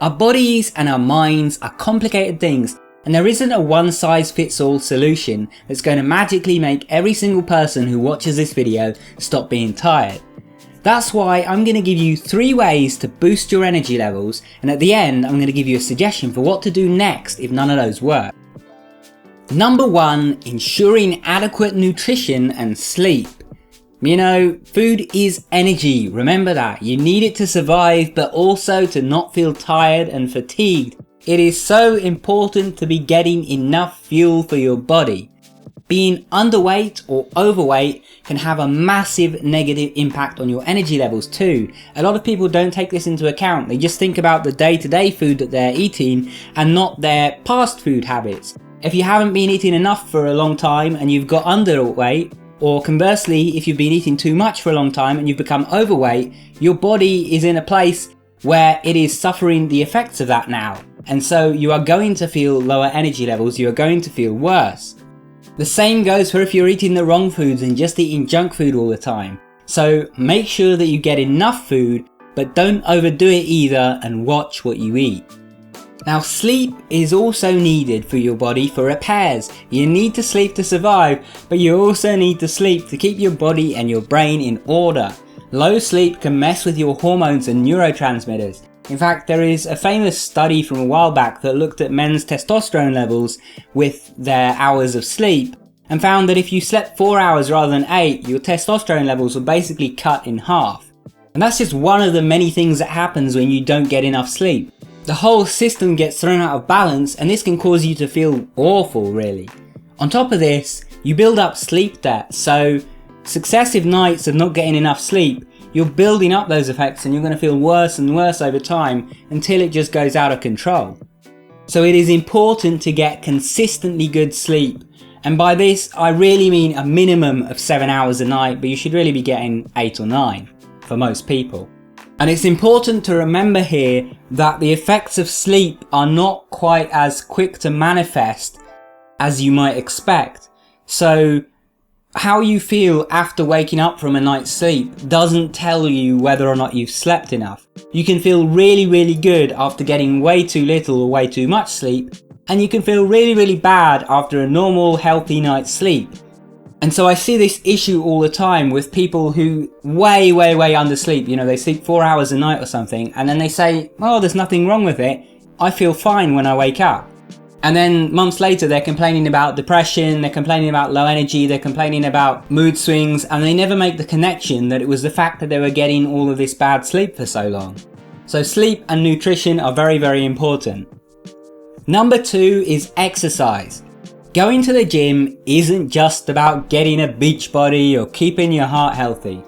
Our bodies and our minds are complicated things, and there isn't a one-size-fits-all solution that's going to magically make every single person who watches this video stop being tired. That's why I'm going to give you 3 ways to boost your energy levels, and at the end I'm going to give you a suggestion for what to do next if none of those work. Number 1, ensuring adequate nutrition and sleep. You know, food is energy, remember that. You need it to survive, but also to not feel tired and fatigued. It is so important to be getting enough fuel for your body. Being underweight or overweight can have a massive negative impact on your energy levels too. A lot of people don't take this into account. They just think about the day-to-day food that they're eating and not their past food habits. If you haven't been eating enough for a long time and you've got underweight, or conversely, if you've been eating too much for a long time and you've become overweight, your body is in a place where it is suffering the effects of that now. And so you are going to feel lower energy levels, you are going to feel worse. The same goes for if you're eating the wrong foods and just eating junk food all the time. So make sure that you get enough food, but don't overdo it either, and watch what you eat. Now, sleep is also needed for your body for repairs. You need to sleep to survive, but you also need to sleep to keep your body and your brain in order. Low sleep can mess with your hormones and neurotransmitters. In fact, there is a famous study from a while back that looked at men's testosterone levels with their hours of sleep and found that if you slept 4 hours rather than 8, your testosterone levels were basically cut in half. And that's just one of the many things that happens when you don't get enough sleep. The whole system gets thrown out of balance, and this can cause you to feel awful, really. On top of this, you build up sleep debt, so successive nights of not getting enough sleep, you're building up those effects and you're going to feel worse and worse over time until it just goes out of control. So it is important to get consistently good sleep, and by this I really mean a minimum of 7 hours a night, but you should really be getting 8 or 9 for most people. And it's important to remember here that the effects of sleep are not quite as quick to manifest as you might expect. So how you feel after waking up from a night's sleep doesn't tell you whether or not you've slept enough. You can feel really good after getting way too little or way too much sleep, and you can feel really bad after a normal healthy night's sleep. And so I see this issue all the time with people who way undersleep. You know, they sleep 4 hours a night or something, and then they say, oh, there's nothing wrong with it. I feel fine when I wake up. And then months later, they're complaining about depression, they're complaining about low energy, they're complaining about mood swings, and they never make the connection that it was the fact that they were getting all of this bad sleep for so long. So sleep and nutrition are very important. Number 2 is exercise. Going to the gym isn't just about getting a beach body or keeping your heart healthy.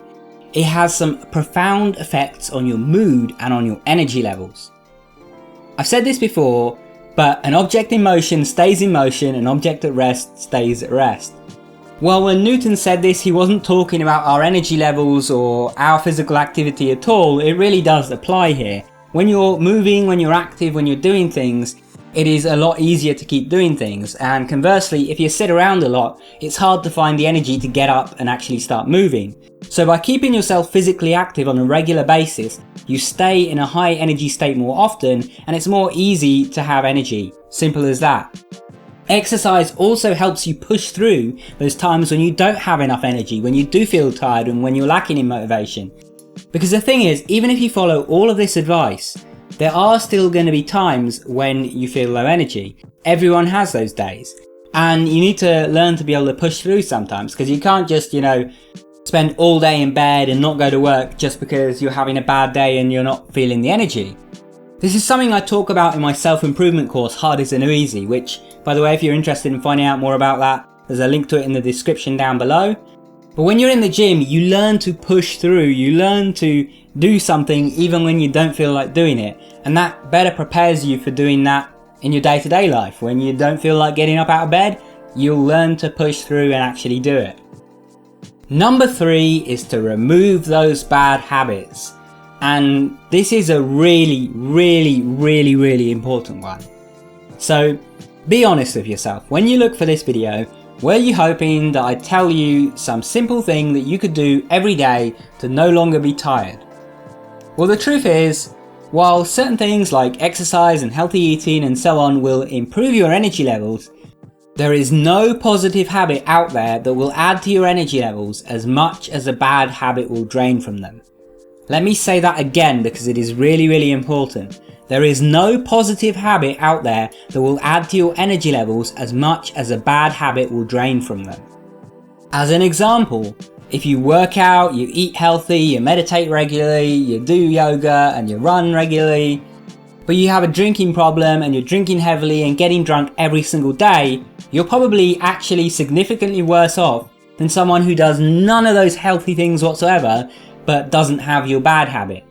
It has some profound effects on your mood and on your energy levels. I've said this before, but an object in motion stays in motion, an object at rest stays at rest. Well, when Newton said this, he wasn't talking about our energy levels or our physical activity at all. It really does apply here. When you're moving, when you're active, when you're doing things, it is a lot easier to keep doing things, and conversely, if you sit around a lot, it's hard to find the energy to get up and actually start moving. So by keeping yourself physically active on a regular basis, you stay in a high energy state more often, and it's more easy to have energy. Simple as that. Exercise also helps you push through those times when you don't have enough energy, when you do feel tired and when you're lacking in motivation. Because the thing is, even if you follow all of this advice, there are still going to be times when you feel low energy. Everyone has those days. And you need to learn to be able to push through sometimes, because you can't just, spend all day in bed and not go to work just because you're having a bad day and you're not feeling the energy. This is something I talk about in my self-improvement course, Hard is the New Easy, which, by the way, if you're interested in finding out more about that, there's a link to it in the description down below. But when you're in the gym, you learn to push through, you learn to do something even when you don't feel like doing it, and that better prepares you for doing that in your day-to-day life. When you don't feel like getting up out of bed, you'll learn to push through and actually do it. Number 3 is to remove those bad habits, and this is a really important one. So be honest with yourself. When you look for this video, were you hoping that I tell you some simple thing that you could do every day to no longer be tired? Well, the truth is, While certain things like exercise and healthy eating and so on will improve your energy levels, there is no positive habit out there that will add to your energy levels as much as a bad habit will drain from them. Let me say that again because it is really important. There is no positive habit out there that will add to your energy levels as much as a bad habit will drain from them. As an example, if you work out, you eat healthy, you meditate regularly, you do yoga and you run regularly, but you have a drinking problem and you're drinking heavily and getting drunk every single day, you're probably actually significantly worse off than someone who does none of those healthy things whatsoever but doesn't have your bad habit.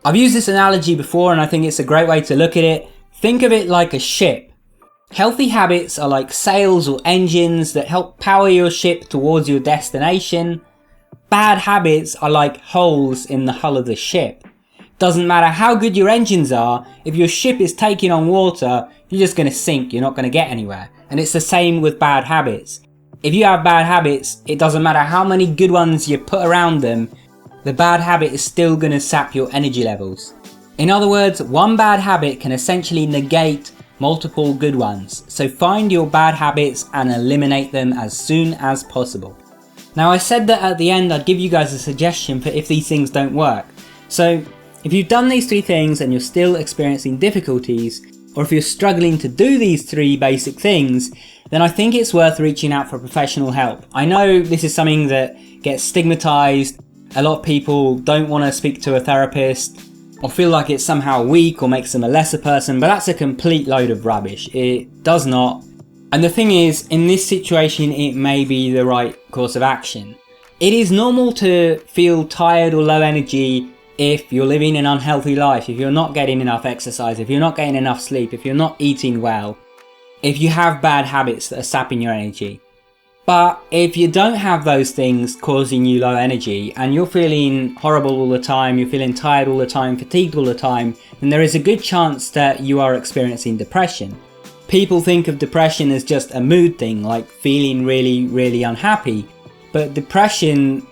I've used this analogy before and I think it's a great way to look at it. Think of it like a ship. Healthy habits are like sails or engines that help power your ship towards your destination. Bad habits are like holes in the hull of the ship. Doesn't matter how good your engines are, if your ship is taking on water, you're just going to sink, you're not going to get anywhere. And it's the same with bad habits. If you have bad habits, it doesn't matter how many good ones you put around them, the bad habit is still going to sap your energy levels. In other words, one bad habit can essentially negate multiple good ones. So find your bad habits and eliminate them as soon as possible. Now I said that at the end I'd give you guys a suggestion for if these things don't work. So if you've done these 3 things and you're still experiencing difficulties, or if you're struggling to do these 3 basic things, then I think it's worth reaching out for professional help. I know this is something that gets stigmatized. A lot of people don't want to speak to a therapist or feel like it's somehow weak or makes them a lesser person, but that's a complete load of rubbish. It does not. And the thing is, in this situation, it may be the right course of action. It is normal to feel tired or low energy if you're living an unhealthy life, if you're not getting enough exercise, if you're not getting enough sleep, if you're not eating well, if you have bad habits that are sapping your energy. But if you don't have those things causing you low energy and you're feeling horrible all the time, you're feeling tired all the time, fatigued all the time, then there is a good chance that you are experiencing depression. People think of depression as just a mood thing, like feeling really unhappy, but depression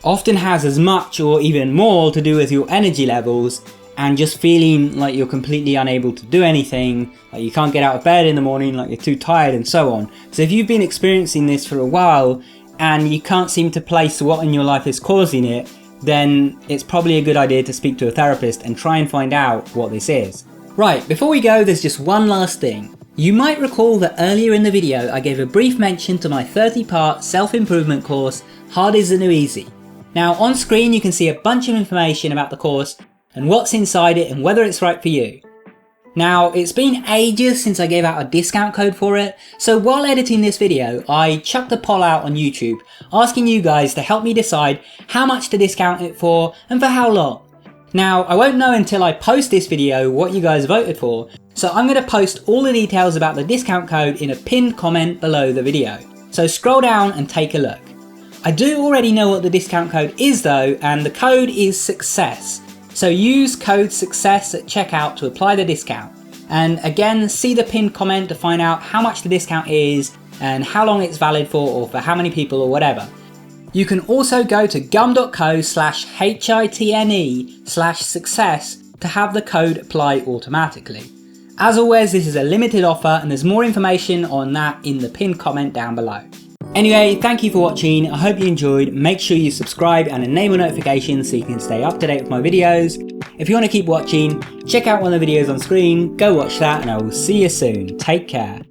often has as much or even more to do with your energy levels and just feeling like you're completely unable to do anything, like you can't get out of bed in the morning, like you're too tired and so on. So if you've been experiencing this for a while and you can't seem to place what in your life is causing it, then it's probably a good idea to speak to a therapist and try and find out what this is. Right, before we go, there's just one last thing. You might recall that earlier in the video I gave a brief mention to my 30-part self-improvement course, Hard is the New Easy. Now on screen you can see a bunch of information about the course and what's inside it and whether it's right for you. Now it's been ages since I gave out a discount code for it, so while editing this video I chucked a poll out on YouTube asking you guys to help me decide how much to discount it for and for how long. Now I won't know until I post this video what you guys voted for, so I'm going to post all the details about the discount code in a pinned comment below the video. So scroll down and take a look. I do already know what the discount code is though, and the code is SUCCESS. So use code SUCCESS at checkout to apply the discount. And again, see the pinned comment to find out how much the discount is and how long it's valid for or for how many people or whatever. You can also go to gum.co/hitne/success to have the code apply automatically. As always, this is a limited offer and there's more information on that in the pinned comment down below. Anyway, thank you for watching, I hope you enjoyed. Make sure you subscribe and enable notifications so you can stay up to date with my videos. If you want to keep watching, check out one of the videos on screen, go watch that and I will see you soon. Take care.